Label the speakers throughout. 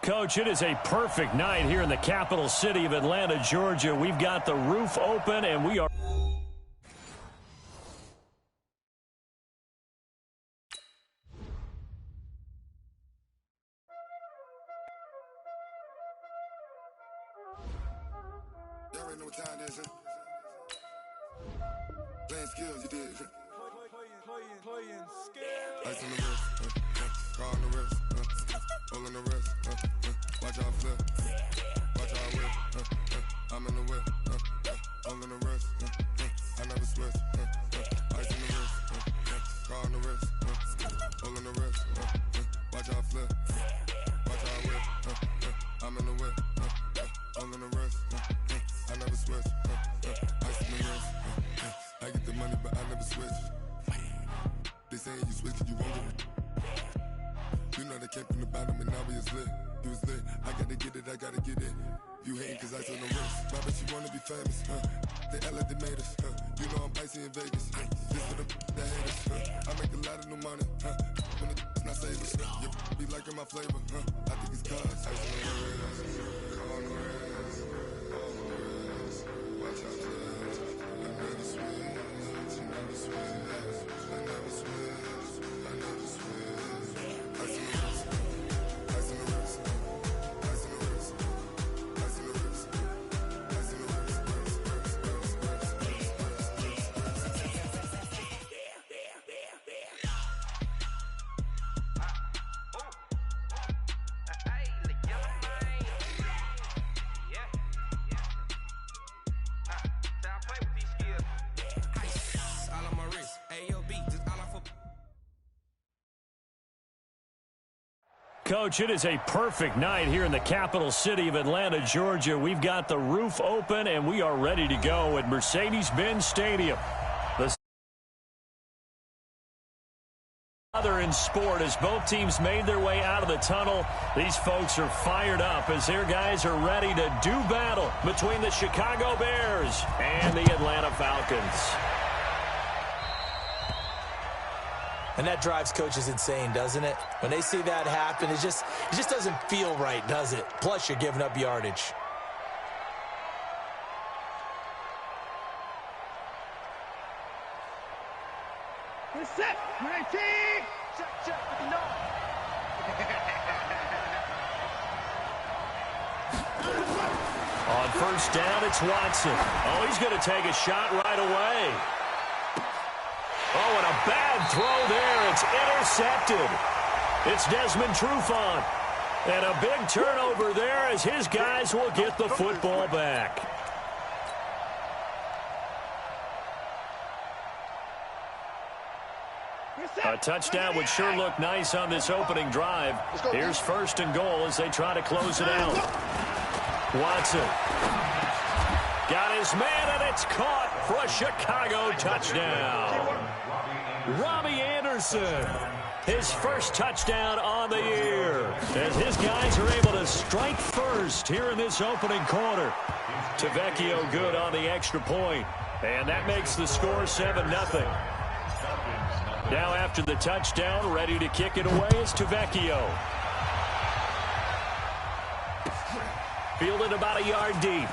Speaker 1: Coach, it is a perfect night here in the capital city of Atlanta, Georgia. We've got the roof open, and we are...
Speaker 2: Y'all already know what time it is, huh? Playing skills, you did. Playing skills. Ice on the wrist, car on the wrist, hole on the wrist, watch out flip, watch out whip, I'm in the whip, hole in the wrist, I never switch, ice on the wrist, car on the wrist, hole in the wrist, watch out flip, watch out whip, I'm in the whip, hole in the wrist, I never switch, ice on the wrist, I get the money but I never switch. They saying you switch and you won't get it. You know they came from the bottom and now we is lit. You was lit, I gotta get it, I gotta get it. You hating cause I on the wrist. Why bet you wanna be famous, They act like they made us, You know I'm icy in Vegas, This for the that hate us, I make a lot of new money, When it's not savers, You be liking my flavor, I think it's cause ice on the wrist, car on the wrist, all on the wrist. Watch out for this, I never switch, you never switch. I never switch, I never switch. Ice in the wrist, ice in the wrist, ice in the wrist, ice in the wrist, ice in the wrist,
Speaker 1: Coach, it is a perfect night here in the capital city of Atlanta, Georgia. We've got the roof open, and we are ready to go at Mercedes-Benz Stadium. The other in sport as both teams made their way out of the tunnel. These folks are fired up as their guys are ready to do battle between the Chicago Bears and the Atlanta Falcons.
Speaker 3: And that drives coaches insane, doesn't it? When they see that happen, it just doesn't feel right, does it? Plus, you're giving up yardage.
Speaker 4: We're set. 19. Check. No.
Speaker 1: On first down, it's Watson. Oh, he's going to take a shot right away. Oh, and a bad throw there. It's intercepted. It's Desmond Trufant. And a big turnover there as his guys will get the football back. A touchdown would sure look nice on this opening drive. Here's first and goal as they try to close it out. Watson got his man, and it's caught for a Chicago touchdown. Robbie Anderson, his first touchdown on the year, as his guys are able to strike first here in this opening quarter. Tavecchio good on the extra point, and that makes the score 7-0. Now after the touchdown, ready to kick it away is Tavecchio. Fielded about a yard deep.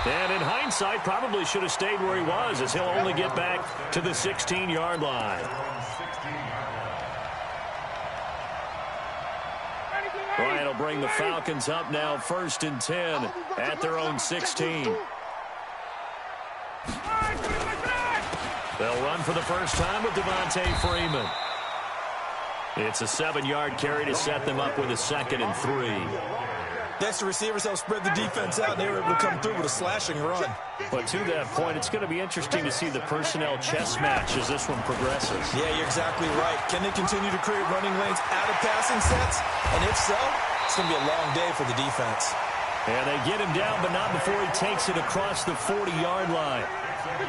Speaker 1: And in hindsight, probably should have stayed where he was, as he'll only get back to the 16-yard line. Bryant will bring the Falcons up now, 1st and 10 at their own 16. They'll run for the first time with Devontae Freeman. It's a 7-yard carry to set them up with a 2nd and 3.
Speaker 3: Next, the receivers help spread the defense out, and they were able to come through with a slashing run.
Speaker 1: But to that point, it's going to be interesting to see the personnel chess match as this one progresses.
Speaker 3: Yeah, you're exactly right. Can they continue to create running lanes out of passing sets? And if so, it's going to be a long day for the defense.
Speaker 1: And they get him down, but not before he takes it across the 40-yard line.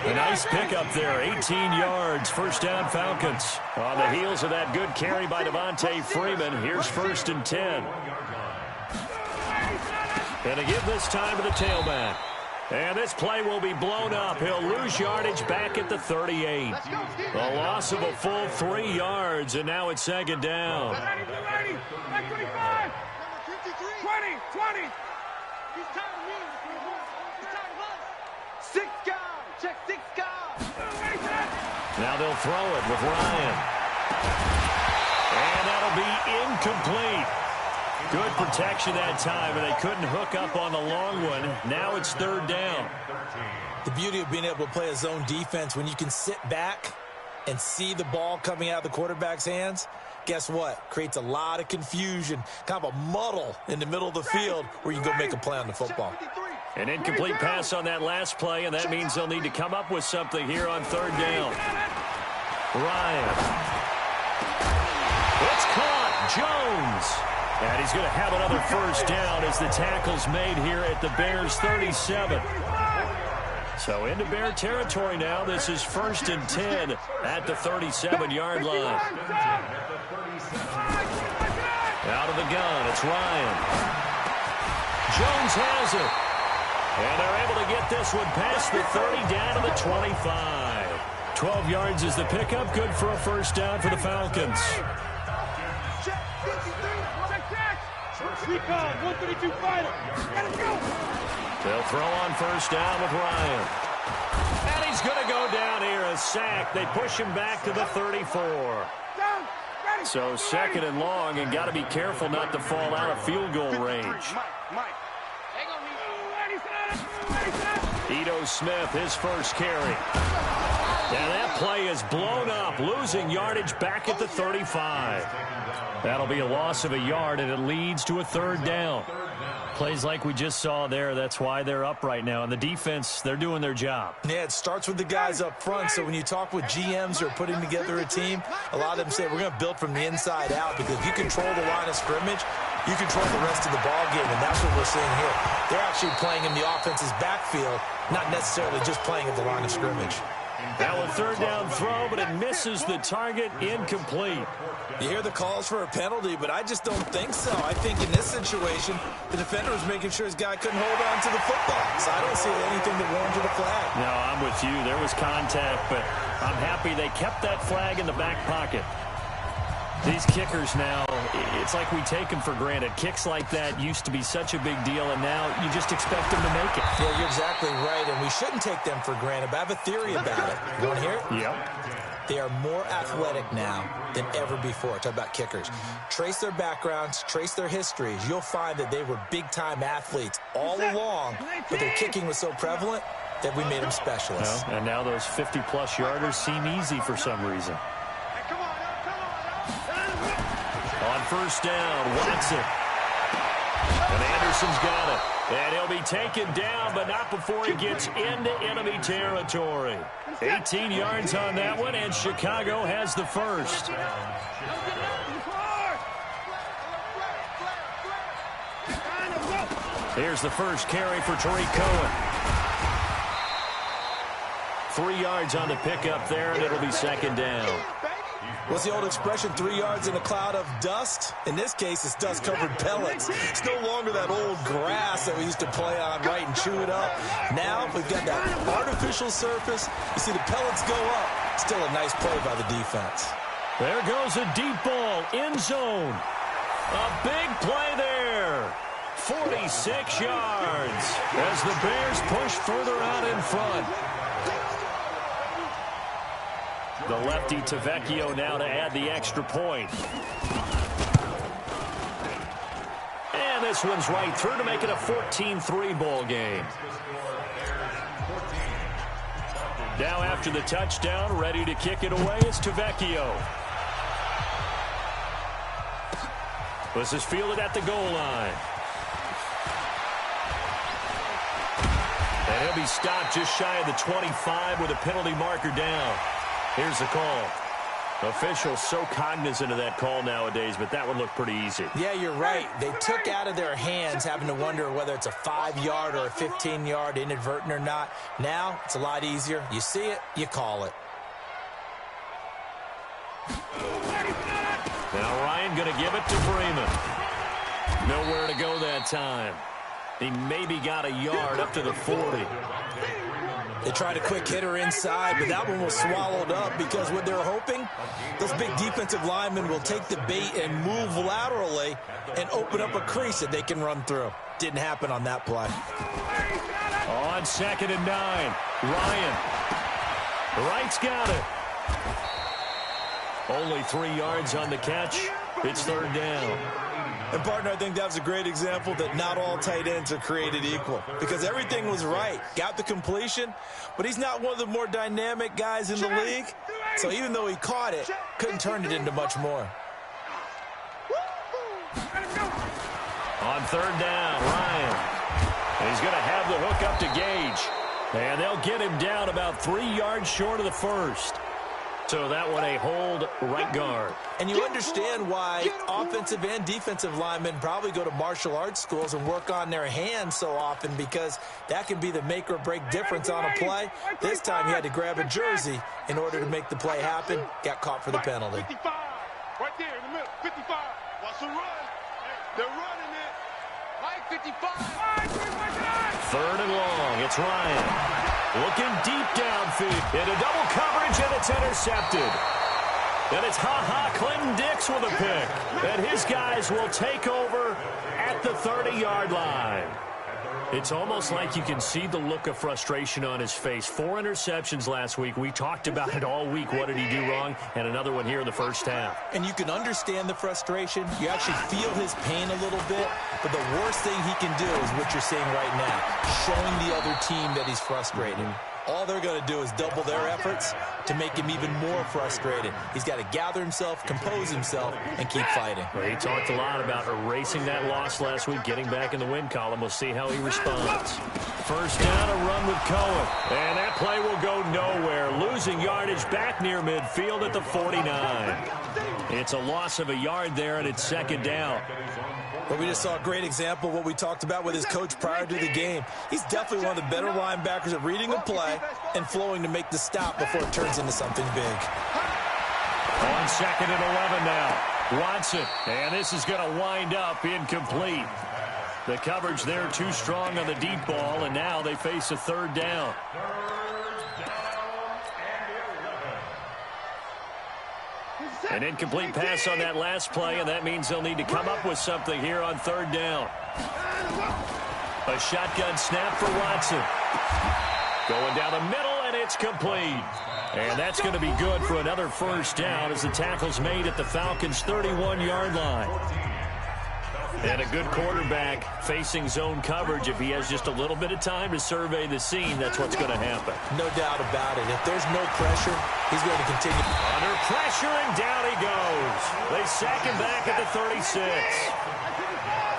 Speaker 1: A nice pickup there, 18 yards, first down Falcons. On the heels of that good carry by Devontae Freeman, here's 1st and 10. And to give this time to the tailback. And this play will be blown up. He'll lose yardage back at the 38. A loss of a full 3 yards, and now it's 2nd down.
Speaker 4: Six guys. Check 6 guys.
Speaker 1: Now they'll throw it with Ryan. And that'll be incomplete. Good protection that time, and they couldn't hook up on the long one. Now it's 3rd down.
Speaker 3: The beauty of being able to play a zone defense, when you can sit back and see the ball coming out of the quarterback's hands, guess what? Creates a lot of confusion, kind of a muddle in the middle of the field where you can go make a play on the football.
Speaker 1: An incomplete pass on that last play, and that means they'll need to come up with something here on 3rd down. Ryan. It's caught. Jones. And he's going to have another 1st down as the tackle's made here at the Bears' 37. So into Bear territory now. This is 1st and 10 at the 37-yard line. Out of the gun, it's Ryan. Jones has it. And they're able to get this one past the 30 down to the 25. 12 yards is the pickup. Good for a 1st down for the Falcons.
Speaker 4: Recon, 132 fighter. Let it go.
Speaker 1: They'll throw on 1st down with Ryan. And he's going to go down here, a sack. They push him back to the 34. So 2nd and long, and got to be careful not to fall out of field goal range. Ito Smith, his 1st carry. And that play is blown up, losing yardage back at the 35. That'll be a loss of a yard, and it leads to a 3rd down. Plays like we just saw there, that's why they're up right now. And the defense, they're doing their job.
Speaker 3: Yeah, it starts with the guys up front. So when you talk with GMs who are putting together a team, a lot of them say we're going to build from the inside out, because if you control the line of scrimmage, you control the rest of the ball game, and that's what we're seeing here. They're actually playing in the offense's backfield, not necessarily just playing at the line of scrimmage.
Speaker 1: Now a 3rd down throw, but it misses the target, incomplete.
Speaker 3: You hear the calls for a penalty, but I just don't think so. I think in this situation, the defender was making sure his guy couldn't hold on to the football. So I don't see anything that warranted a flag.
Speaker 1: No, I'm with you. There was contact, but I'm happy they kept that flag in the back pocket. These kickers now, it's like we take them for granted. Kicks like that used to be such a big deal, and now you just expect them to make it.
Speaker 3: Yeah, you're exactly right, and we shouldn't take them for granted, but I have a theory about it. You want to hear it?
Speaker 1: Yep.
Speaker 3: They are more athletic now than ever before. Talk about kickers. Trace their backgrounds, trace their histories. You'll find that they were big-time athletes all along, but their kicking was so prevalent that we made them specialists.
Speaker 1: Well, and now those 50-plus yarders seem easy for some reason. On 1st down, Watson. And Anderson's got it. And he'll be taken down, but not before he gets into enemy territory. 18 yards on that one, and Chicago has the 1st. Here's the 1st carry for Tariq Cohen. 3 yards on the pickup there, and it'll be 2nd down.
Speaker 3: What's the old expression, 3 yards in a cloud of dust? In this case, it's dust-covered pellets. It's no longer that old grass that we used to play on, right, and chew it up. Now, we've got that artificial surface. You see the pellets go up. Still a nice play by the defense.
Speaker 1: There goes a deep ball, end zone. A big play there. 46 yards as the Bears push further out in front. The lefty Tavecchio now to add the extra point. And this one's right through to make it a 14-3 ball game. Now after the touchdown, ready to kick it away is Tavecchio. This is fielded at the goal line. And he'll be stopped just shy of the 25 with a penalty marker down. Here's the call. Officials so cognizant of that call nowadays, but that would look pretty easy.
Speaker 3: Yeah, you're right. They took out of their hands having to wonder whether it's a 5-yard or a 15-yard inadvertent or not. Now, it's a lot easier. You see it, you call it.
Speaker 1: Now Ryan going to give it to Freeman. Nowhere to go that time. He maybe got a yard up to the 40.
Speaker 3: They tried a quick hitter inside, but that one was swallowed up because what they're hoping, those big defensive linemen will take the bait and move laterally and open up a crease that they can run through. Didn't happen on that play.
Speaker 1: On 2nd and 9, Ryan. Wright's got it. Only 3 yards on the catch. It's 3rd down.
Speaker 3: And, partner, I think that was a great example that not all tight ends are created equal, because everything was right. Got the completion, but he's not one of the more dynamic guys in the league. So even though he caught it, couldn't turn it into much more.
Speaker 1: On 3rd down, Ryan. And he's going to have the hook up to Gage. And they'll get him down about 3 yards short of the first. So that one a hold right guard.
Speaker 3: And you understand why offensive and defensive linemen probably go to martial arts schools and work on their hands so often, because that can be the make or break difference on a play. This time he had to grab a jersey in order to make the play happen. Got caught for the penalty.
Speaker 4: 55, right there in the middle, 55. Watch the run. They're running it. Mike, 55.
Speaker 1: 3rd and long. It's Ryan. Looking deep downfield. Into double coverage, and it's intercepted. And it's Clinton Dix with a pick. And his guys will take over at the 30-yard line. It's almost like you can see the look of frustration on his face. 4 interceptions last week. We talked about it all week. What did he do wrong? And another one here in the first half.
Speaker 3: And you can understand the frustration. You actually feel his pain a little bit. But the worst thing he can do is what you're seeing right now, showing the other team that he's frustrated. All they're going to do is double their efforts to make him even more frustrated. He's got to gather himself, compose himself, and keep fighting.
Speaker 1: Well, he talked a lot about erasing that loss last week, getting back in the win column. We'll see how he responds. 1st down, a run with Cohen. And that play will go nowhere. Losing yardage back near midfield at the 49. It's a loss of a yard there, and it's 2nd down.
Speaker 3: But we just saw a great example of what we talked about with his coach prior to the game. He's definitely one of the better linebackers at reading a play and flowing to make the stop before it turns into something big.
Speaker 1: On 2nd and 11 now. Watson. And this is going to wind up incomplete. The coverage there too strong on the deep ball, and now they face a 3rd down. An incomplete pass on that last play, and that means they'll need to come up with something here on 3rd down. A shotgun snap for Watson. Going down the middle, and it's complete. And that's going to be good for another 1st down as the tackle's made at the Falcons' 31-yard line. And a good quarterback facing zone coverage. If he has just a little bit of time to survey the scene, that's what's going to happen.
Speaker 3: No doubt about it. If there's no pressure, he's going to continue.
Speaker 1: Under pressure, and down he goes. They sack him back at the 36.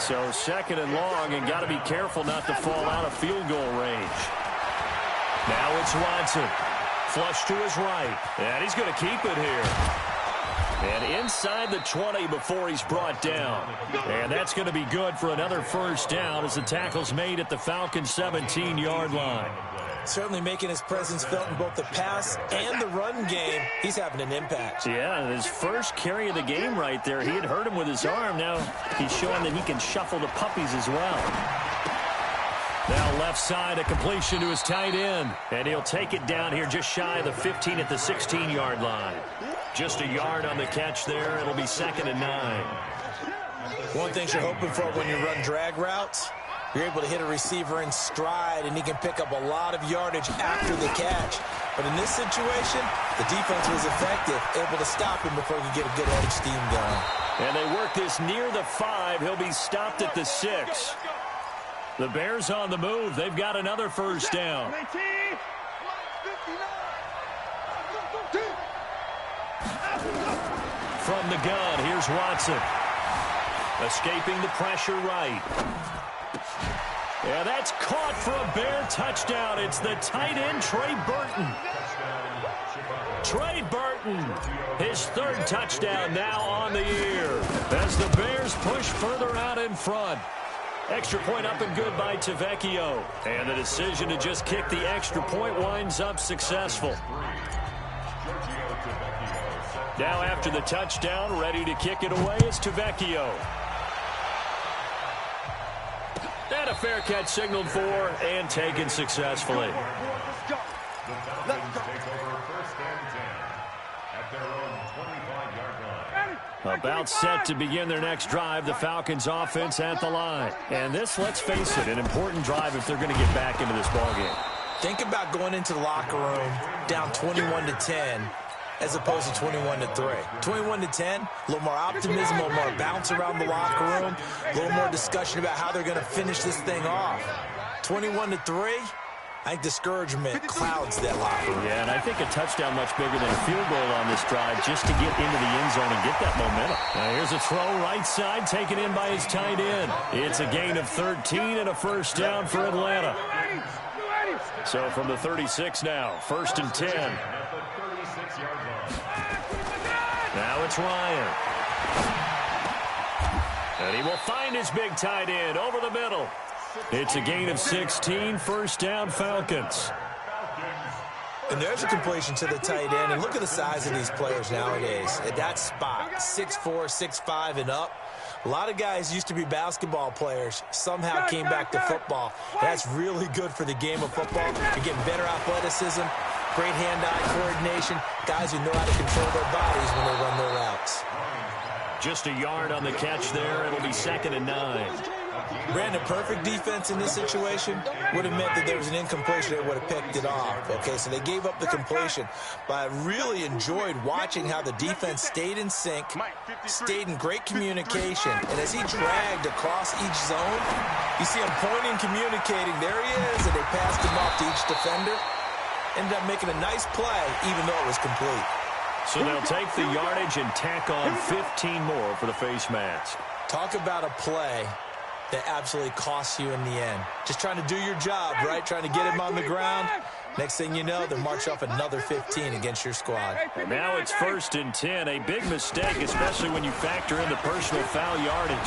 Speaker 1: So 2nd and long, and got to be careful not to fall out of field goal range. Now it's Watson. Flush to his right. And he's going to keep it here. And inside the 20 before he's brought down. And that's going to be good for another 1st down as the tackle's made at the Falcons' 17-yard line.
Speaker 3: Certainly making his presence felt in both the pass and the run game. He's having an impact.
Speaker 1: Yeah, his first carry of the game right there. He had hurt him with his arm. Now he's showing that he can shuffle the puppies as well. Now left side, a completion to his tight end. And he'll take it down here just shy of the 15 at the 16-yard line. Just a yard on the catch there. It'll be 2nd and 9.
Speaker 3: One thing you're hoping for when you run drag routes, you're able to hit a receiver in stride, and he can pick up a lot of yardage after the catch. But in this situation, the defense was effective, able to stop him before he could get a good head of steam going.
Speaker 1: And they work this near the 5. He'll be stopped at the 6. The Bears on the move. They've got another 1st down. From the gun, here's Watson. Escaping the pressure right. Yeah, that's caught for a Bear touchdown. It's the tight end, Trey Burton. Trey Burton, his 3rd touchdown now on the year as the Bears push further out in front. Extra point up and good by Tavecchio. And the decision to just kick the extra point winds up successful. Now after the touchdown, ready to kick it away is Tavecchio. And a fair catch signaled for and taken successfully. About set to begin their next drive, the Falcons offense at the line. And this, let's face it, an important drive if they're going to get back into this ballgame.
Speaker 3: Think about going into the locker room down 21-10 as opposed to 21-3. 21-10, a little more optimism, a little more bounce around the locker room, a little more discussion about how they're going to finish this thing off. 21-3, I think discouragement clouds that locker room.
Speaker 1: Yeah, and I think a touchdown much bigger than a field goal on this drive just to get into the end zone and get that momentum. Now here's a throw right side taken in by his tight end. It's a gain of 13 and a first down for Atlanta. So from the 36 now, 1st and 10. Now it's Ryan. And he will find his big tight end over the middle. It's a gain of 16, first down Falcons.
Speaker 3: And there's a completion to the tight end. And look at the size of these players nowadays. At that spot, 6'4", 6'5", and up. A lot of guys used to be basketball players, somehow came back to football. That's really good for the game of football. You're getting better athleticism, great hand-eye coordination, guys who know how to control their bodies when they run their routes.
Speaker 1: Just a yard on the catch there. It'll be 2nd and 9.
Speaker 3: Brandon, perfect defense in this situation would have meant that there was an incompletion. They would have picked it off. Okay, so they gave up the completion. But I really enjoyed watching how the defense stayed in sync, stayed in great communication. And as he dragged across each zone, you see him pointing, communicating. There he is, and they passed him off to each defender. Ended up making a nice play, even though it was complete.
Speaker 1: So they'll take the yardage and tack on 15 more for the face mask.
Speaker 3: Talk about a play that absolutely costs you in the end. Just trying to do your job, right? Trying to get him on the ground. Next thing you know, they'll march off another 15 against your squad.
Speaker 1: And now it's 1st and 10. A big mistake, especially when you factor in the personal foul yardage.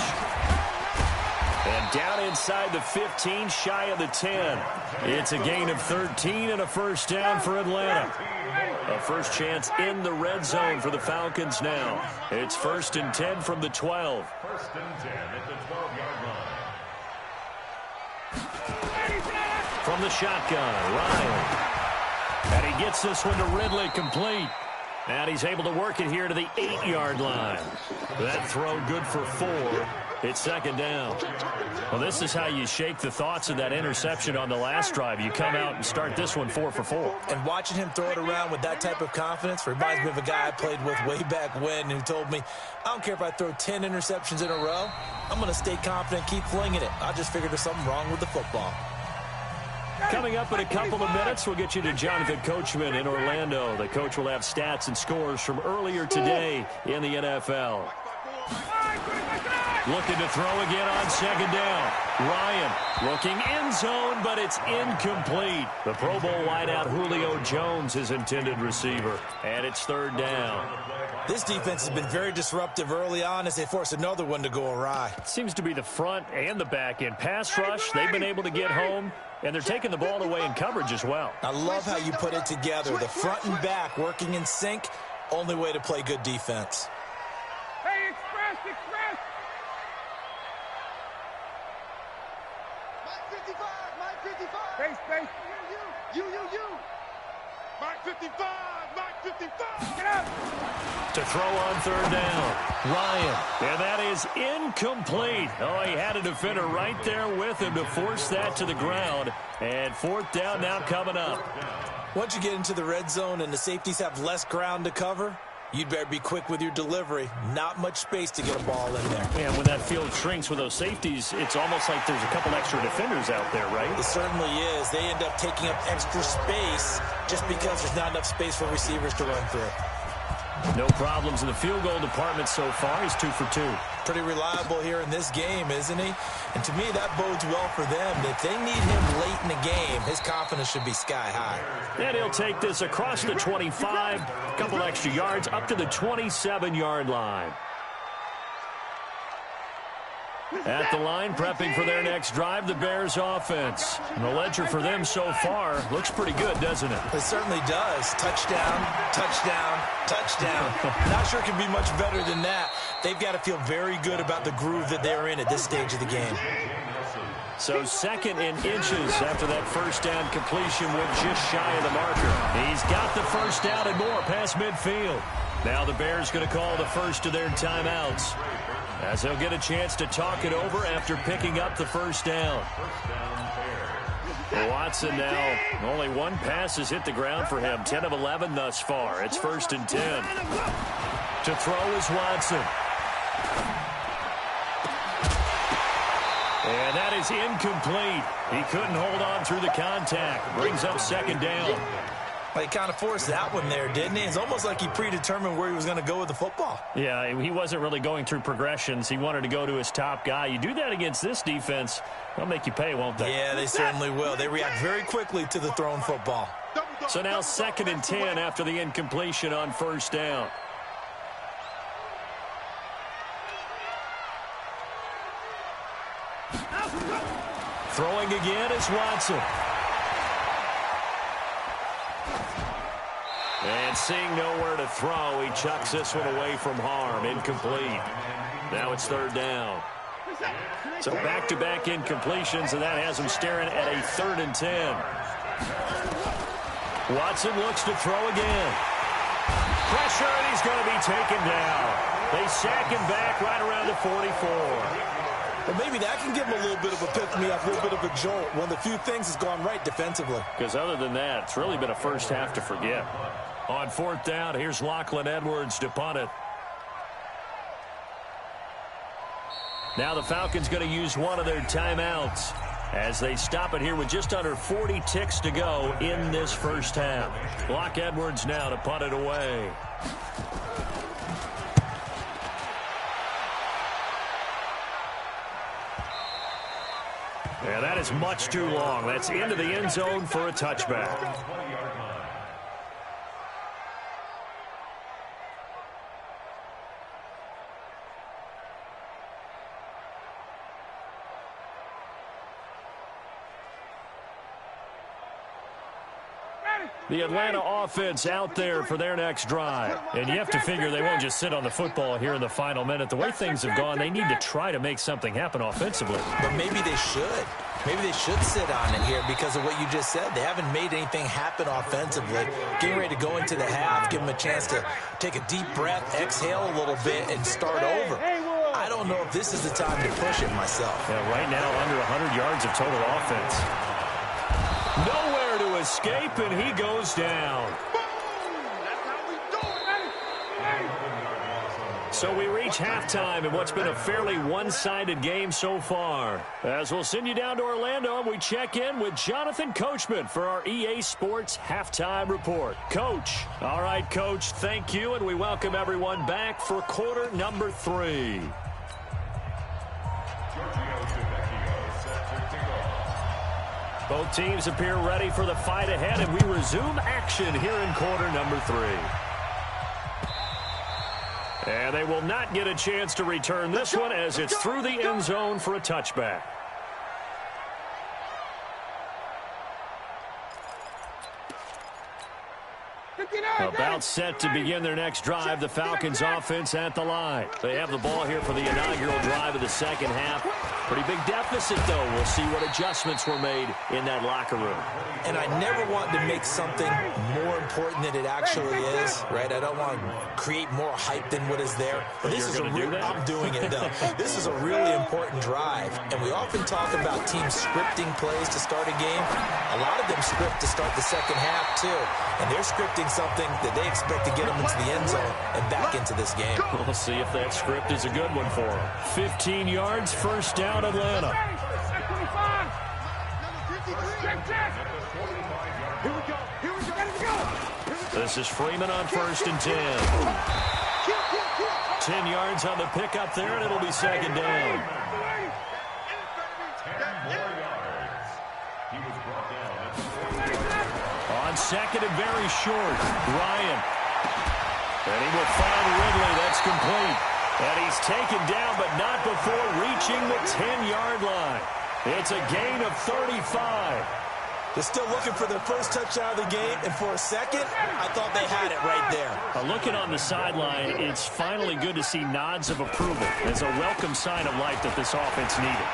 Speaker 1: And down inside the 15, shy of the 10. It's a gain of 13 and a first down for Atlanta. A first chance in the red zone for the Falcons now. It's 1st and 10 from the 12.
Speaker 4: 1st and 10 at the 12-yard line.
Speaker 1: From the shotgun, Ryan. And he gets this one to Ridley, complete. And he's able to work it here to the 8-yard line. That throw good for 4. It's 2nd down. Well, this is how you shake the thoughts of that interception on the last drive. You come out and start this one 4 for 4.
Speaker 3: And watching him throw it around with that type of confidence reminds me of a guy I played with way back when who told me, I don't care if I throw 10 interceptions in a row. I'm going to stay confident, keep flinging it. I just figured there's something wrong with the football.
Speaker 1: Coming up in a couple of minutes, we'll get you to Jonathan Coachman in Orlando. The coach will have stats and scores from earlier today in the NFL. Looking to throw again on 2nd down. Ryan looking end zone, but it's incomplete. The Pro Bowl wideout Julio Jones, his intended receiver. And it's 3rd down.
Speaker 3: This defense has been very disruptive early on as they force another one to go awry.
Speaker 1: Seems to be the front and the back end. Pass rush, they've been able to get home, and they're taking the ball away in coverage as well.
Speaker 3: I love how you put it together. The front and back working in sync, only way to play good defense.
Speaker 4: Hey, express! Mike 55! Space! You! Mike 55! Get up!
Speaker 1: To throw on 3rd down, Ryan. And that is incomplete. Oh, he had a defender right there with him to force that to the ground. And 4th down now coming up.
Speaker 3: Once you get into the red zone and the safeties have less ground to cover, you'd better be quick with your delivery. Not much space to get a ball in there.
Speaker 1: And when that field shrinks with those safeties, it's almost like there's a couple extra defenders out there, right?
Speaker 3: It certainly is. They end up taking up extra space just because there's not enough space for receivers to run through.
Speaker 1: No problems in the field goal department so far. He's 2 for 2.
Speaker 3: Pretty reliable here in this game, isn't he? And to me, that bodes well for them. If they need him late in the game, his confidence should be sky high.
Speaker 1: And he'll take this across the 25, a couple extra yards, up to the 27-yard line. At the line, prepping for their next drive, the Bears offense. And the ledger for them so far looks pretty good, doesn't it?
Speaker 3: It certainly does. Touchdown, touchdown, touchdown. Not sure it can be much better than that. They've got to feel very good about the groove that they're in at this stage of the game.
Speaker 1: So 2nd and inches after that first down completion went just shy of the marker. He's got the first down and more past midfield. Now the Bears going to call the first of their timeouts, as they'll get a chance to talk it over after picking up the first down. Watson now, only one pass has hit the ground for him, 10 of 11 thus far. It's 1st and 10. To throw is Watson. And that is incomplete. He couldn't hold on through the contact. Brings up 2nd down.
Speaker 3: He kind of forced that one there, didn't he? It's almost like he predetermined where he was going to go with the football.
Speaker 1: Yeah, he wasn't really going through progressions. He wanted to go to his top guy. You do that against this defense, they'll make you pay, won't they?
Speaker 3: Yeah, they certainly will. They react very quickly to the thrown football.
Speaker 1: So now 2nd and 10 after the incompletion on 1st down. Throwing again is Watson. And seeing nowhere to throw, he chucks this one away from harm. Incomplete. Now it's 3rd down. So back-to-back incompletions, and that has him staring at a 3rd and 10. Watson looks to throw again. Pressure, and he's going to be taken down. They sack him back right around the 44.
Speaker 3: Well, maybe that can give him a little bit of a pick-me-up, a little bit of a jolt. One of the few things has gone right defensively.
Speaker 1: Because other than that, it's really been a first half to forget. On 4th down, here's Lachlan Edwards to punt it. Now the Falcons going to use one of their timeouts as they stop it here with just under 40 ticks to go in this first half. Lock Edwards now to punt it away. Yeah, that is much too long. That's into the end zone for a touchback. The Atlanta offense out there for their next drive. And you have to figure they won't just sit on the football here in the final minute. The way things have gone, they need to try to make something happen offensively.
Speaker 3: But maybe they should. Maybe they should sit on it here because of what you just said. They haven't made anything happen offensively. Getting ready to go into the half, give them a chance to take a deep breath, exhale a little bit, and start over. I don't know if this is the time to push it myself.
Speaker 1: Yeah, right now under 100 yards of total offense. Nowhere to escape, and he goes down. So we reach halftime in what's been a fairly one-sided game so far. As we'll send you down to Orlando, and we check in with Jonathan Coachman for our EA Sports Halftime Report. Coach. All right, Coach, thank you, and we welcome everyone back for quarter number 3. Both teams appear ready for the fight ahead, and we resume action here in quarter number 3. And they will not get a chance to return this one as it's through the end zone for a touchback. About set to begin their next drive, the Falcons offense at the line. They have the ball here for the inaugural drive of the second half. Pretty big deficit, though. We'll see what adjustments were made in that locker room.
Speaker 3: And I never want to make something more important than it actually is, right? I don't want to create more hype than what is there. But this is a real, I'm doing it, though. This is a really important drive. And we often talk about teams scripting plays to start a game. A lot of them script to start the second half, too. And they're scripting something that they expect to get them into the end zone and back into this game.
Speaker 1: We'll see if that script is a good one for them. 15 yards, first down, Atlanta. This is Freeman on 1st and 10. 10 yards on the pickup there, and it'll be second down. On second and very short, Ryan. And he will find Ridley. That's complete. And he's taken down, but not before reaching the 10-yard line. It's a gain of 35.
Speaker 3: They're still looking for their first touchdown of the game, and for a second, I thought they had it right there.
Speaker 1: Looking on the sideline, it's finally good to see nods of approval. It's a welcome sign of life that this offense needed.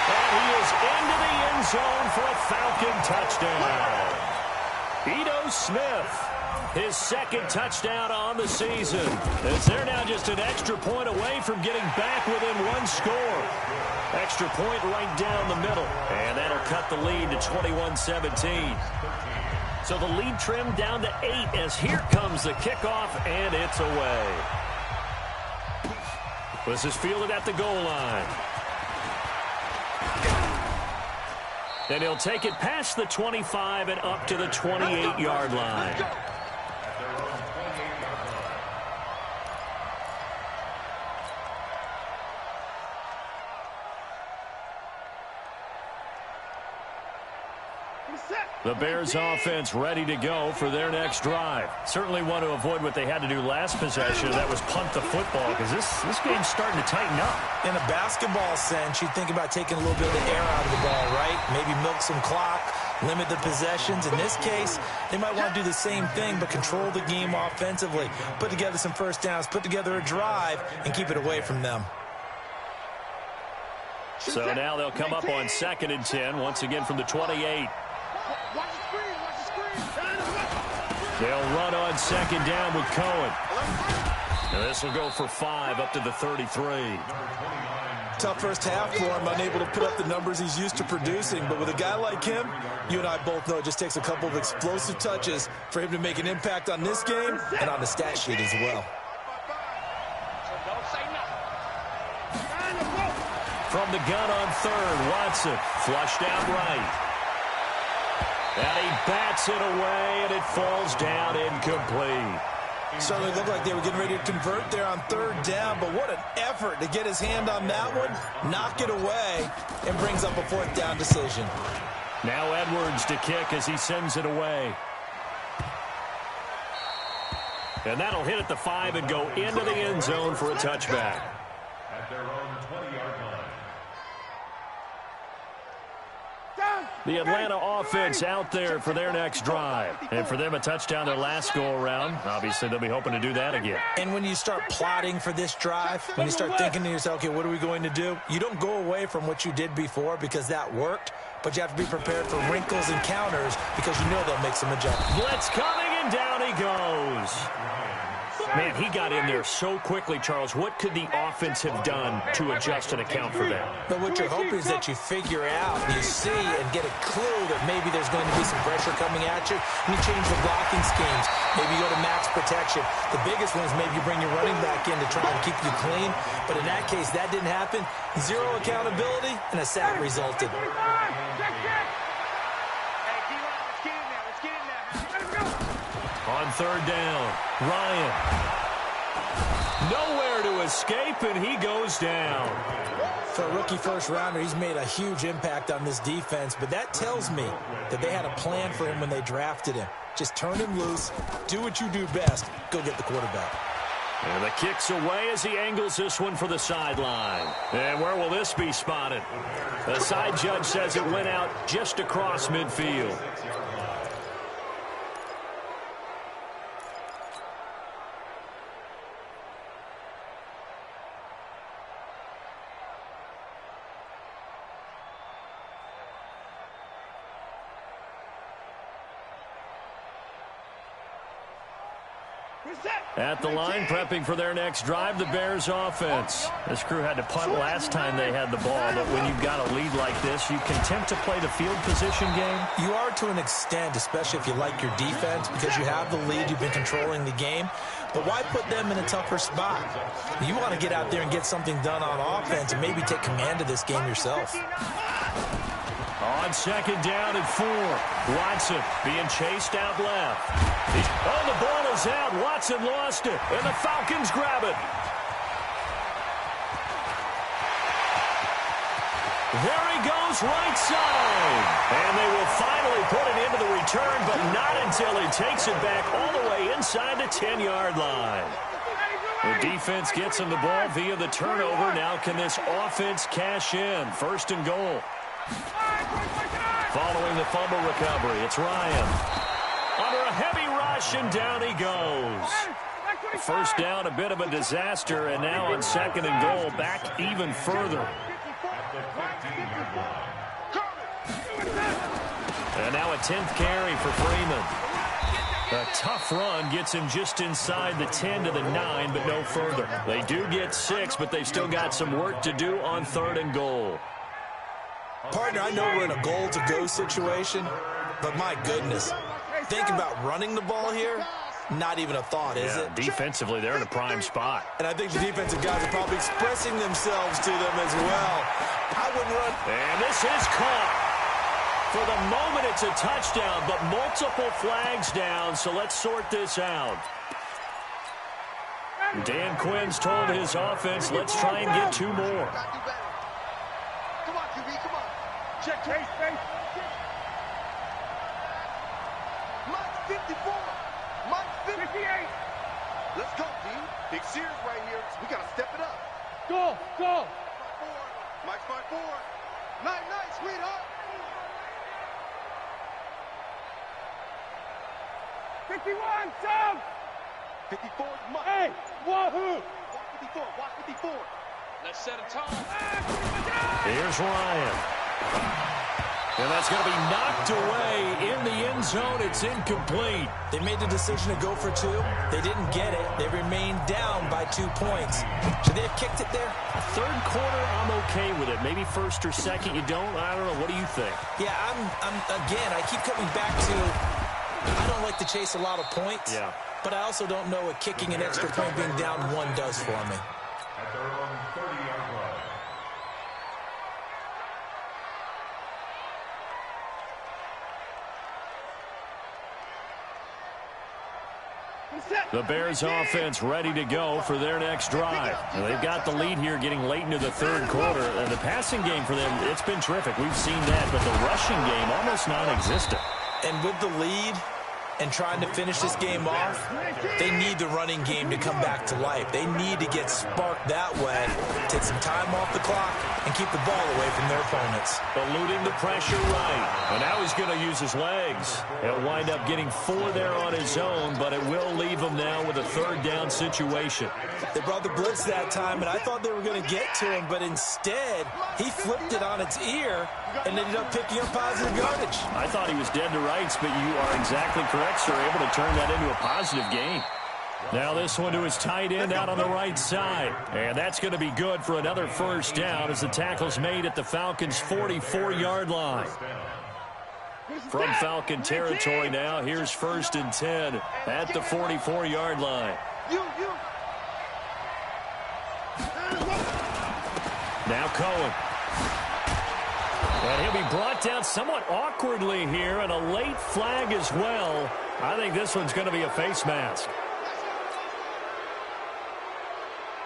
Speaker 1: And he is into the end zone for a Falcon touchdown. Ito Smith. His second touchdown on the season. As they're now just an extra point away from getting back within one score. Extra point right down the middle. And that'll cut the lead to 21-17. So the lead trimmed down to 8 as here comes the kickoff, and it's away. This is fielded at the goal line. And he'll take it past the 25 and up to the 28-yard line. The Bears offense ready to go for their next drive. Certainly want to avoid what they had to do last possession. That was punt the football, because this game's starting to tighten up.
Speaker 3: In a basketball sense, you think about taking a little bit of the air out of the ball, right? Maybe milk some clock, limit the possessions. In this case, they might want to do the same thing, but control the game offensively. Put together some first downs, put together a drive, and keep it away from them.
Speaker 1: So now they'll come up on 2nd and 10, once again from the 28. They'll run on 2nd down with Cohen. Now this will go for 5 up to the 33.
Speaker 3: Tough first half for him, unable to put up the numbers he's used to producing. But with a guy like him, you and I both know it just takes a couple of explosive touches for him to make an impact on this game and on the stat sheet as well.
Speaker 1: From the gun on 3rd, Watson flushed out right. And he bats it away, and it falls down incomplete.
Speaker 3: Certainly looked like they were getting ready to convert there on 3rd down, but what an effort to get his hand on that one, knock it away, and brings up a 4th down decision.
Speaker 1: Now Edwards to kick as he sends it away. And that'll hit at the 5 and go into the end zone for a touchback.
Speaker 4: At their own 20-yard line.
Speaker 1: The Atlanta offense out there for their next drive. And for them, a touchdown their last go-around. Obviously, they'll be hoping to do that again.
Speaker 3: And when you start plotting for this drive, when you start thinking to yourself, okay, what are we going to do? You don't go away from what you did before because that worked, but you have to be prepared for wrinkles and counters because you know they'll make some adjustments.
Speaker 1: Blitz coming, and down he goes. Man, he got in there so quickly, Charles. What could the offense have done to adjust and account for that?
Speaker 3: But what you're hoping is that you figure out, you see, and get a clue that maybe there's going to be some pressure coming at you, and you change the blocking schemes. Maybe you go to max protection. The biggest one is maybe you bring your running back in to try and keep you clean. But in that case, that didn't happen. Zero accountability, and a sack resulted.
Speaker 1: On 3rd down, Ryan. Nowhere to escape, and he goes down.
Speaker 3: For a rookie first-rounder, he's made a huge impact on this defense, but that tells me that they had a plan for him when they drafted him. Just turn him loose, do what you do best, go get the quarterback.
Speaker 1: And the kick's away as he angles this one for the sideline. And where will this be spotted? The side judge says it went out just across midfield. At the line, prepping for their next drive, the Bears offense. This crew had to punt last time they had the ball, but when you've got a lead like this, you can attempt to play the field position game.
Speaker 3: You are to an extent, especially if you like your defense, because you have the lead, you've been controlling the game. But why put them in a tougher spot? You want to get out there and get something done on offense and maybe take command of this game yourself.
Speaker 1: On 2nd down and 4, Watson being chased out left. Oh, the ball is out. Watson lost it, and the Falcons grab it. There he goes, right side. And they will finally put it into the return, but not until he takes it back all the way inside the 10-yard line. The defense gets him the ball via the turnover. Now can this offense cash in? 1st and goal. Following the fumble recovery, it's Ryan. Under a heavy rush, and down he goes. 1st down, a bit of a disaster, and now on 2nd and goal, back even further. And now a 10th carry for Freeman. A tough run gets him just inside the 10 to the 9, but no further. They do get 6, but they've still got some work to do on 3rd and goal.
Speaker 3: Partner, I know we're in a goal-to-go situation, but my goodness, thinking about running the ball here, not even a thought, is it?
Speaker 1: Defensively, they're in a prime spot.
Speaker 3: And I think the defensive guys are probably expressing themselves to them as well. I wouldn't run.
Speaker 1: And this is caught. For the moment, it's a touchdown, but multiple flags down, so let's sort this out. Dan Quinn's told his offense, let's try and get 2 more.
Speaker 4: Come on, QB, come on. Check, space. Mike's 54. Mike's 58. Let's go, D. Big Sears right here. We got to step it up. Go. Mike's 5-4. Night, sweetheart. 51, Tom! 54 is Mike. Hey, wahoo! Watch 54. Let's set a tone.
Speaker 1: Here's Ryan. And that's going to be knocked away in the end zone. It's incomplete.
Speaker 3: They made the decision to go for 2. They didn't get it. They remained down by 2 points. Should they have kicked it there?
Speaker 1: 3rd quarter, I'm okay with it. Maybe 1st or 2nd, you don't? I don't know. What do you think?
Speaker 3: Yeah, again, I keep coming back to I don't like to chase a lot of points, but I also don't know what kicking an extra point being down 1 does for me.
Speaker 2: At their own 30-yard line.
Speaker 1: The Bears offense ready to go for their next drive. And they've got the lead here getting late into the 3rd quarter. And the passing game for them, it's been terrific. We've seen that, but the rushing game almost non-existent.
Speaker 3: And with the lead and trying to finish this game off, they need the running game to come back to life. They need to get sparked that way, take some time off the clock, and keep the ball away from their opponents.
Speaker 1: Eluding the pressure right. And now he's going to use his legs. He'll wind up getting 4 there on his own, but it will leave him now with a 3rd down situation.
Speaker 3: They brought the blitz that time, and I thought they were going to get to him, but instead, he flipped it on its ear and ended up picking up positive yardage.
Speaker 1: I thought he was dead to rights, but you are exactly correct, sir, able to turn that into a positive gain. Now this one to his tight end out on the right side. And that's going to be good for another 1st down as the tackle's made at the Falcons' 44-yard line. From Falcon territory now, here's 1st and 10 at the 44-yard line. Now Cohen. And he'll be brought down somewhat awkwardly here, and a late flag as well. I think this one's going to be a face mask.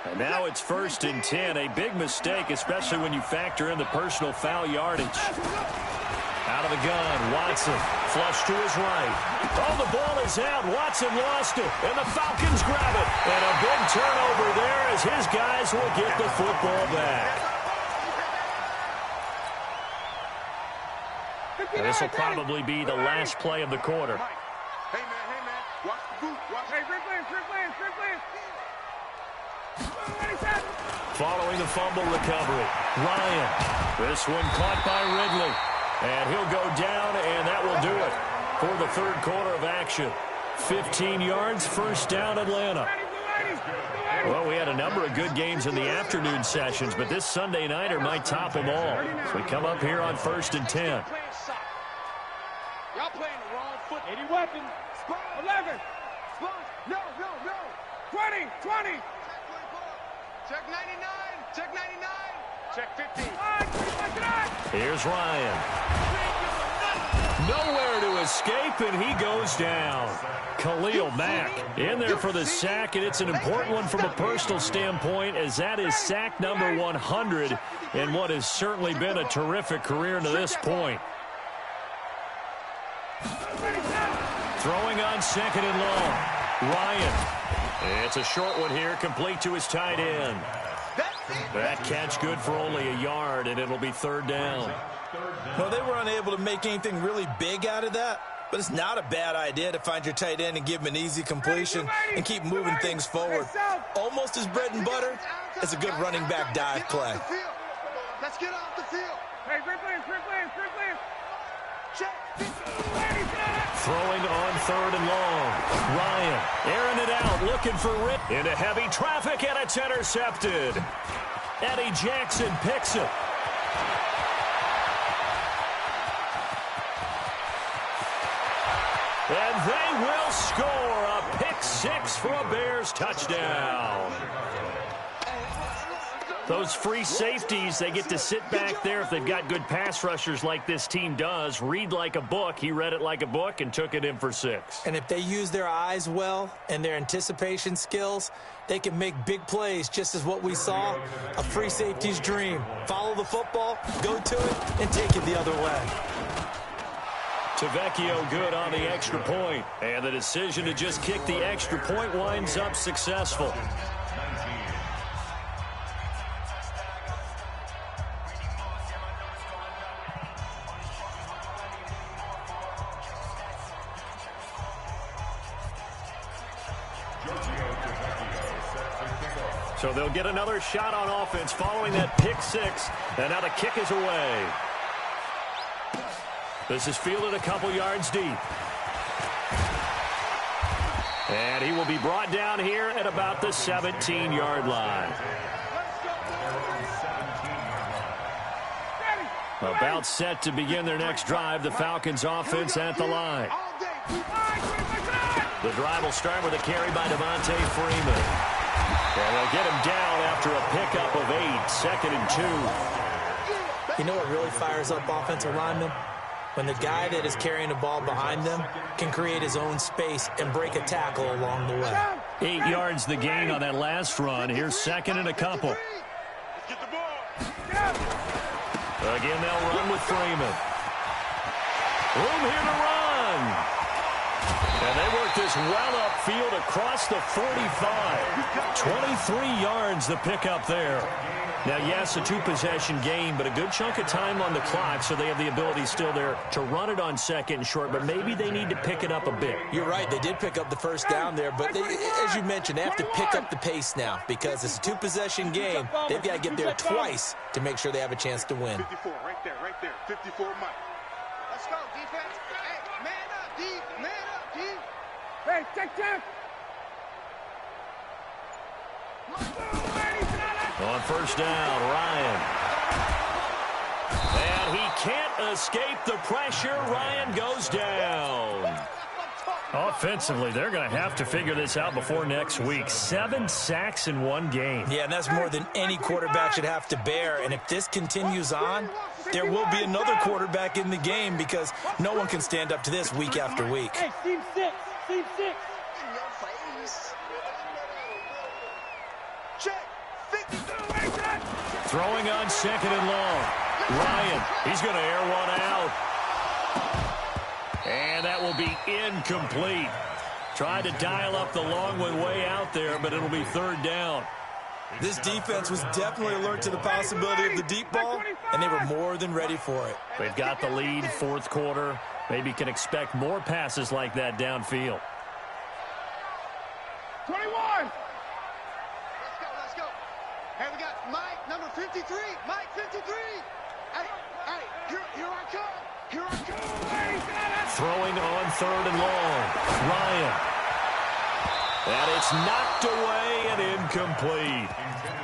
Speaker 1: And now it's 1st and 10, a big mistake, especially when you factor in the personal foul yardage. Out of the gun, Watson, flush to his right. Oh, the ball is out. Watson lost it, and the Falcons grab it. And a big turnover there as his guys will get the football back. And this will probably be the last play of the quarter.
Speaker 4: Hey, man, watch the boot. Hey, trick lane.
Speaker 1: Following the fumble recovery, Ryan. This one caught by Ridley. And he'll go down, and that will do it for the 3rd quarter of action. 15 yards, 1st down, Atlanta. Well, we had a number of good games in the afternoon sessions, but this Sunday nighter might top them all. So we come up here on 1st and 10.
Speaker 4: Y'all playing the wrong foot. 80 weapons. 11. No. 20. Check 99. Check 15.
Speaker 1: Here's Ryan. Nowhere to escape, and he goes down. Khalil Mack in there for the sack, and it's an important one from a personal standpoint, as that is sack number 100 in what has certainly been a terrific career to this point. Throwing on 2nd and long. Ryan. It's a short one here, complete to his tight end. That catch good for only a yard, and it'll be 3rd down.
Speaker 3: Well, they were unable to make anything really big out of that, but it's not a bad idea to find your tight end and give him an easy completion and keep moving things forward. Almost as bread and butter as a good running back dive play.
Speaker 4: Let's get off the field. Hey, quick lane.
Speaker 1: Throwing on 3rd and long. Ryan airing it out, looking for Rick. Into heavy traffic, and it's intercepted. Eddie Jackson picks it. And they will score a pick-6 for a Bears touchdown. Those free safeties, they get to sit back there if they've got good pass rushers like this team does. Read like a book. He read it like a book and took it in for 6.
Speaker 3: And if they use their eyes well and their anticipation skills, they can make big plays, just as what we saw, a free safety's dream. Follow the football, go to it, and take it the other way.
Speaker 1: Tavecchio good on the extra point. And the decision to just kick the extra point winds up successful. So they'll get another shot on offense following that pick-6. And now the kick is away. This is fielded a couple yards deep. And he will be brought down here at about the 17-yard line. About set to begin their next drive. The Falcons offense at the line. The drive will start with a carry by Devontae Freeman. And they'll get him down after a pickup of 8, 2nd and 2.
Speaker 3: You know what really fires up offensive linemen? When the guy that is carrying the ball behind them can create his own space and break a tackle along the way.
Speaker 1: 8 yards the gain on that last run. Here's 2nd and a couple. Again, they'll run with Freeman. Room here to run. And they work this well upfield across the 45. 23 yards the pickup there. Now, yes, a 2-possession game, but a good chunk of time on the clock, so they have the ability still there to run it on 2nd and short, but maybe they need to pick it up a bit.
Speaker 3: You're right. They did pick up the first down there, but as you mentioned, they have to pick up the pace now because it's a 2-possession game. They've got to get there twice to make sure they have a chance to win.
Speaker 4: 54, right there, 54, Mike. Let's go, defense. Hey, man up, D. Man up, D. Hey, check.
Speaker 1: On first down, Ryan. And he can't escape the pressure. Ryan goes down. Offensively, they're going to have to figure this out before next week. 7 sacks in one game.
Speaker 3: Yeah, and that's more than any quarterback should have to bear. And if this continues on, there will be another quarterback in the game because no one can stand up to this week after week.
Speaker 5: Hey, team 6.
Speaker 1: Throwing on 2nd and long. Ryan, he's going to air one out. And that will be incomplete. Tried to dial up the long one way out there, but it'll be 3rd down.
Speaker 3: This defense was definitely alert to the possibility of the deep ball, and they were more than ready for it.
Speaker 1: They've got the lead, 4th quarter. Maybe can expect more passes like that downfield.
Speaker 5: 21.
Speaker 4: Let's go. Hey, we got Mike, number 53. Mike, 53. Hey, here I come.
Speaker 1: Throwing on 3rd and long. Ryan. And it's knocked away and incomplete.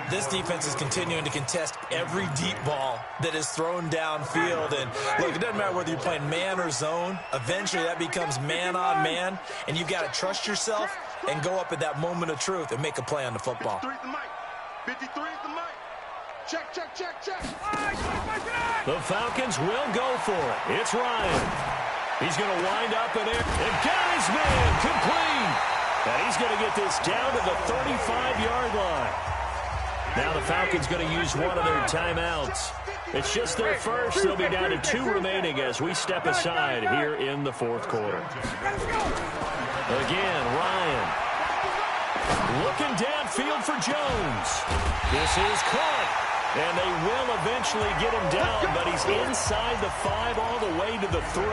Speaker 3: This defense is continuing to contest every deep ball that is thrown downfield. And look, it doesn't matter whether you're playing man or zone. Eventually that becomes man on man, and you've got to trust yourself and go up at that moment of truth and make a play on the football.
Speaker 4: 53 is the mic. 53 is the mic. Check.
Speaker 1: The Falcons will go for it. It's Ryan. He's going to wind up in there and got his man complete. And he's going to get this down to the 35-yard line. Now the Falcons going to use one of their timeouts. It's just their first. They'll be down to 2 remaining as we step aside here in the 4th quarter. Again, Ryan. Looking downfield for Jones. This is caught. And they will eventually get him down, but he's inside the 5 all the way to the 3.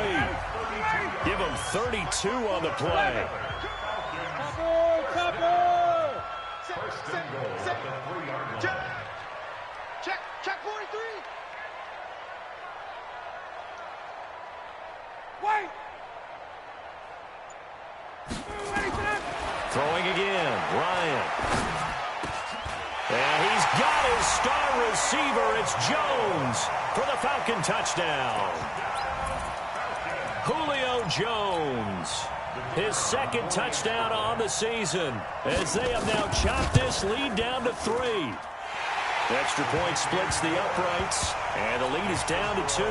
Speaker 1: Give him 32 on the play.
Speaker 4: Check 43.
Speaker 1: Throwing again, Ryan. And he's got his star receiver. It's Jones for the Falcon touchdown. Julio Jones, his second touchdown on the season, as they have now chopped this lead down to 3. Extra point splits the uprights, and the lead is down to 2.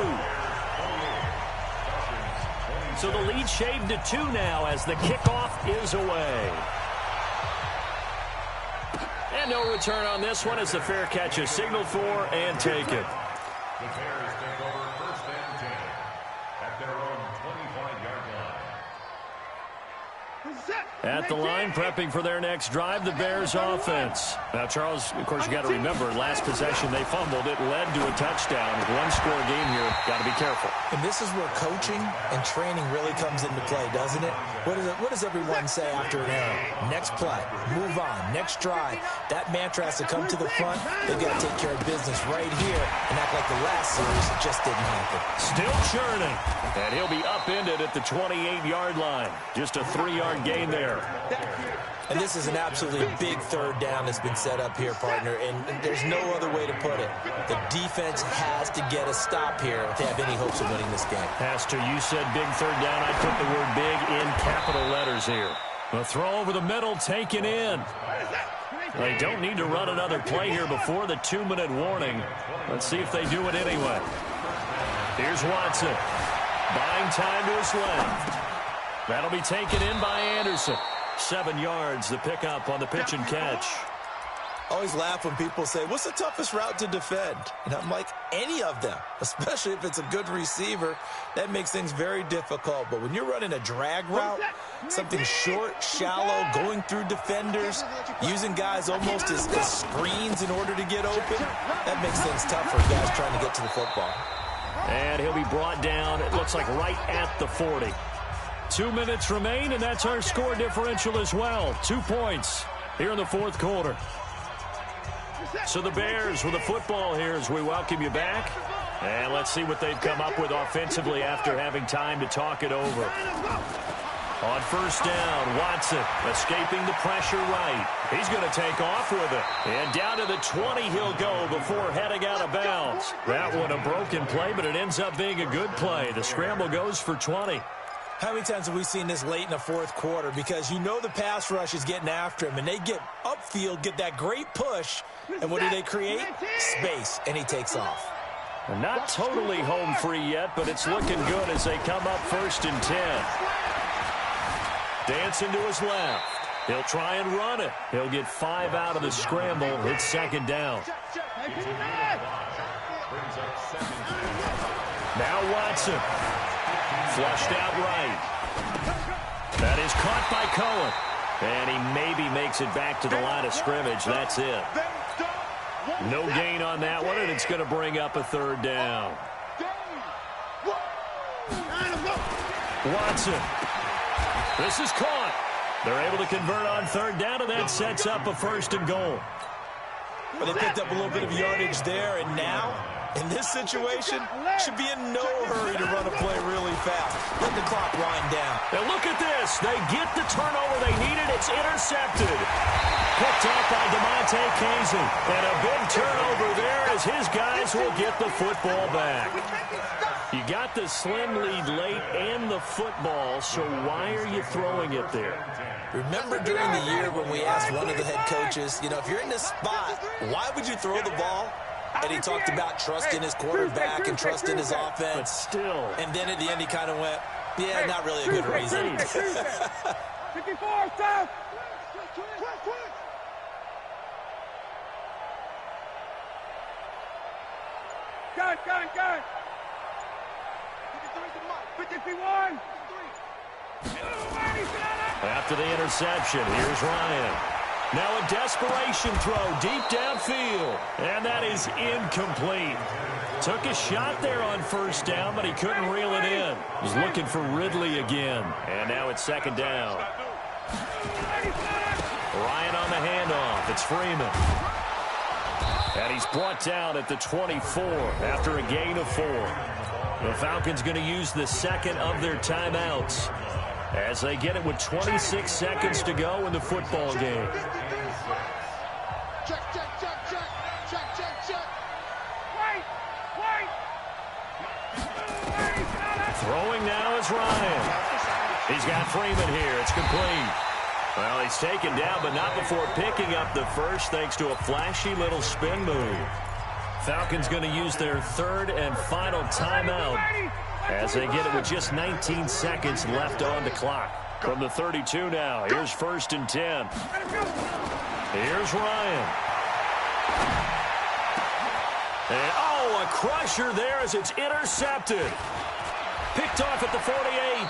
Speaker 1: So the lead shaved to 2 now as the kickoff is away. And no return on this one as the fair catch is signaled for and taken.
Speaker 5: The Bears take over first and 10 at their own 25-yard line.
Speaker 1: At the line, prepping for their next drive, the Bears offense. Now, Charles, of course, you got to remember, last possession they fumbled. It led to a touchdown. One-score game here. Got to be careful.
Speaker 3: And this is where coaching and training really comes into play, doesn't it? What does everyone say after an error? Next play, move on, next drive. That mantra has to come to the front. They've got to take care of business right here and act like the last series it just didn't happen.
Speaker 1: Still churning. And he'll be upended at the 28-yard line. Just a 3-yard gain there.
Speaker 3: And this is an absolutely big third down that's been set up here, partner, and there's no other way to put it. The defense has to get a stop here if they have any hopes of winning this game.
Speaker 1: Pastor, you said big third down. I put the word big in capital letters here. A throw over the middle taken in. They don't need to run another play here before the 2-minute warning. Let's see if they do it anyway. Here's Watson. Buying time to his left. That'll be taken in by Anderson. 7 yards, the pickup on the pitch and catch.
Speaker 3: I always laugh when people say, what's the toughest route to defend? And I'm like, any of them, especially if it's a good receiver. That makes things very difficult. But when you're running a drag route, something short, shallow, going through defenders, using guys almost as screens in order to get open, that makes things tough for guys trying to get to the football.
Speaker 1: And he'll be brought down, it looks like right at the 40. 2 minutes remain, and that's our score differential as well. 2 points here in the fourth quarter. So the Bears with the football here as we welcome you back. And let's see what they've come up with offensively after having time to talk it over. On first down, Watson escaping the pressure right. He's going to take off with it. And down to the 20 he'll go before heading out of bounds. That one a broken play, but it ends up being a good play. The scramble goes for 20.
Speaker 3: How many times have we seen this late in the fourth quarter? Because you know the pass rush is getting after him, and they get upfield, get that great push, and what do they create? Space, and he takes off.
Speaker 1: And not totally home free yet, but it's looking good as they come up first and 10. Dancing to his left. He'll try and run it. He'll get 5 out of the scramble. It's second down. Now Watson. Flushed out right. That is caught by Cohen. And he maybe makes it back to the line of scrimmage. That's it. No gain on that one, and it's going to bring up a third down. Watson. This is caught. They're able to convert on third down, and that sets up a first and goal.
Speaker 3: Well, they picked up a little bit of yardage there, and now, in this situation, should be in no hurry to run a play really fast. Let the clock wind down.
Speaker 1: Now look at this. They get the turnover they needed. It's intercepted. Picked up by DeMonte Casey. And a big turnover there as his guys will get the football back. You got the slim lead late and the football, so why are you throwing it there?
Speaker 3: Remember during the year when we asked one of the head coaches, you know, if you're in this spot, why would you throw the ball? And he talked about trusting his quarterback and trusting his offense.
Speaker 1: But still.
Speaker 3: And then at the end he kind of went, yeah, not really a good reason.
Speaker 6: 54, stop! Gun! 51!
Speaker 1: After the interception, here's Ryan. Now a desperation throw deep downfield. And that is incomplete. Took a shot there on first down, but he couldn't reel it in. Was looking for Ridley again. And now it's second down. Ryan on the handoff. It's Freeman. And he's brought down at the 24 after a gain of 4. The Falcons going to use the second of their timeouts. as they get it with 26 seconds to go in the football game.
Speaker 4: Check, check, check, check. Check, check, check.
Speaker 6: Wait!
Speaker 1: Throwing now is Ryan. He's got Freeman here. It's complete. Well, he's taken down, but not before picking up the first thanks to a flashy little spin move. Falcons going to use their third and final timeout as they get it with just 19 seconds left on the clock. From the 32 now, here's 1st and 10. Here's Ryan. And, oh, a crusher there as it's intercepted. Picked off at the 48.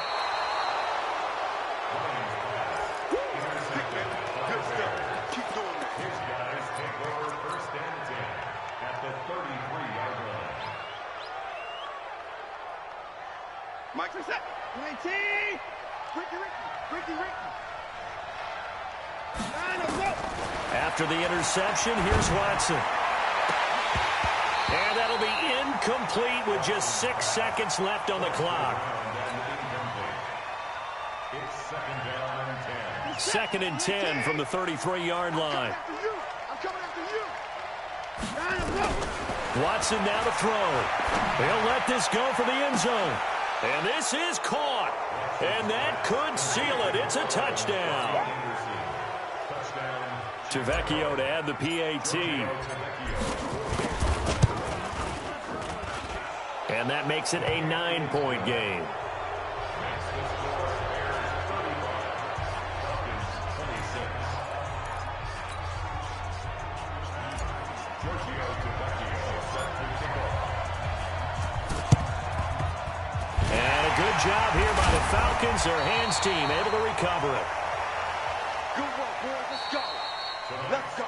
Speaker 4: Mike, what's that? 19! Ricky.
Speaker 1: After the interception, here's Watson. And that'll be incomplete with just 6 seconds left on the clock.
Speaker 5: It's
Speaker 1: 2nd and 10 from the 33-yard line.
Speaker 4: I'm coming after you.
Speaker 1: Watson now to throw. He'll let this go for the end zone. And this is caught. And that could seal it. It's a touchdown. Tavecchio to add the PAT. And that makes it a 9-point game. Good job here by the Falcons. Their hands team able to recover it.
Speaker 4: Good work, boys. Let's go. Let's go.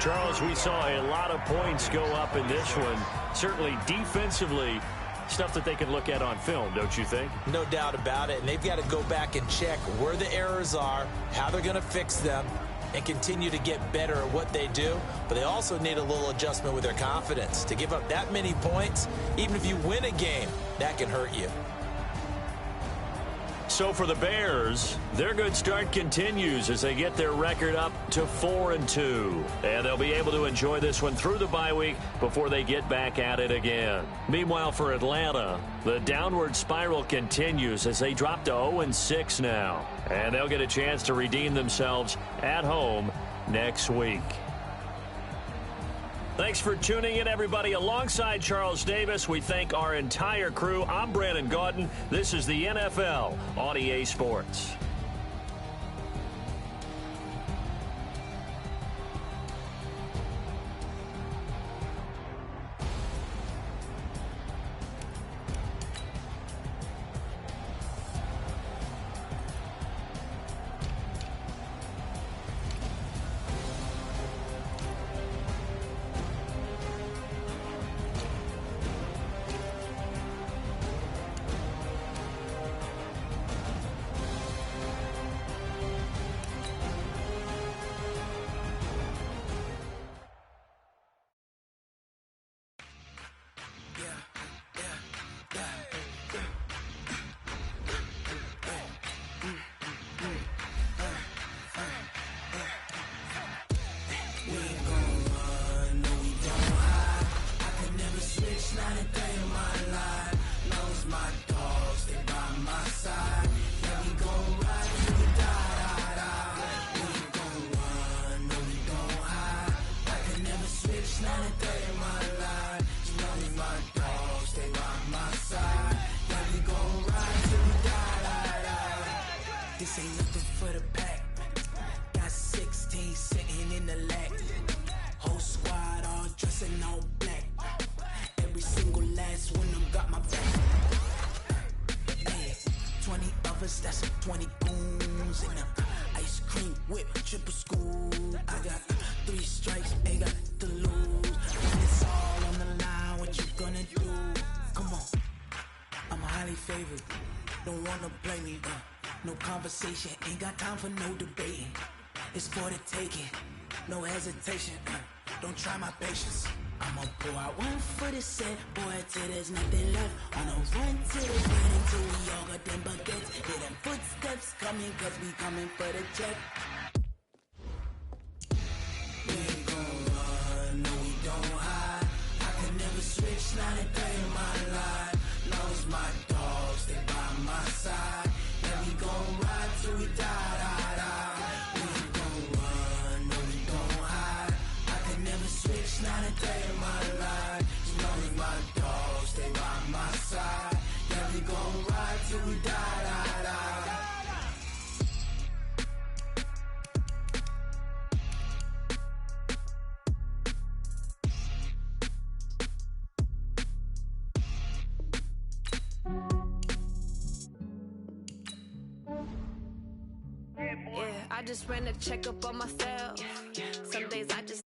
Speaker 1: Charles, we saw a lot of points go up in this one. Certainly defensively, stuff that they can look at on film, don't you think?
Speaker 3: No doubt about it. And they've got to go back and check where the errors are, how they're going to fix them, and continue to get better at what they do. But they also need a little adjustment with their confidence. To give up that many points, even if you win a game, that can hurt you.
Speaker 1: So for the Bears, their good start continues as they get their record up to 4-2. And they'll be able to enjoy this one through the bye week before they get back at it again. Meanwhile, for Atlanta, the downward spiral continues as they drop to 0-6 now. And they'll get a chance to redeem themselves at home next week. Thanks for tuning in, everybody. Alongside Charles Davis, we thank our entire crew. I'm Brandon Gaudin. This is the NFL on EA Sports.
Speaker 7: This ain't nothing for the pack. Got 16 sitting in the lag. Whole squad all dressing all black. Every single last one of them got my back. Hey, 20 of us, that's 20 goons in a ice cream whip, triple school. I got 3 strikes, ain't got to lose. When it's all on the line, what you gonna do? Come on, I'm highly favored. Don't wanna play me, no conversation, ain't got time for no debating. It's for the taking, no hesitation, don't try my patience. I'm I'ma pour out one for the set, boy, till there's nothing left. On a run to the bed until we all got them baguettes. Hear them footsteps coming, cause we coming for the check. We ain't gon' run, no we don't hide. I can never switch, not a day in my life. Knows my dogs, they by my side. Yeah, we gon' ride till we die, die, die. We ain't gon' run, no we don't hide. I can never switch, not a day in my life. As long as my dogs, they by my side. Yeah, we gon' ride till we die, die, die.
Speaker 8: Yeah, I just ran a checkup on myself. Some days I just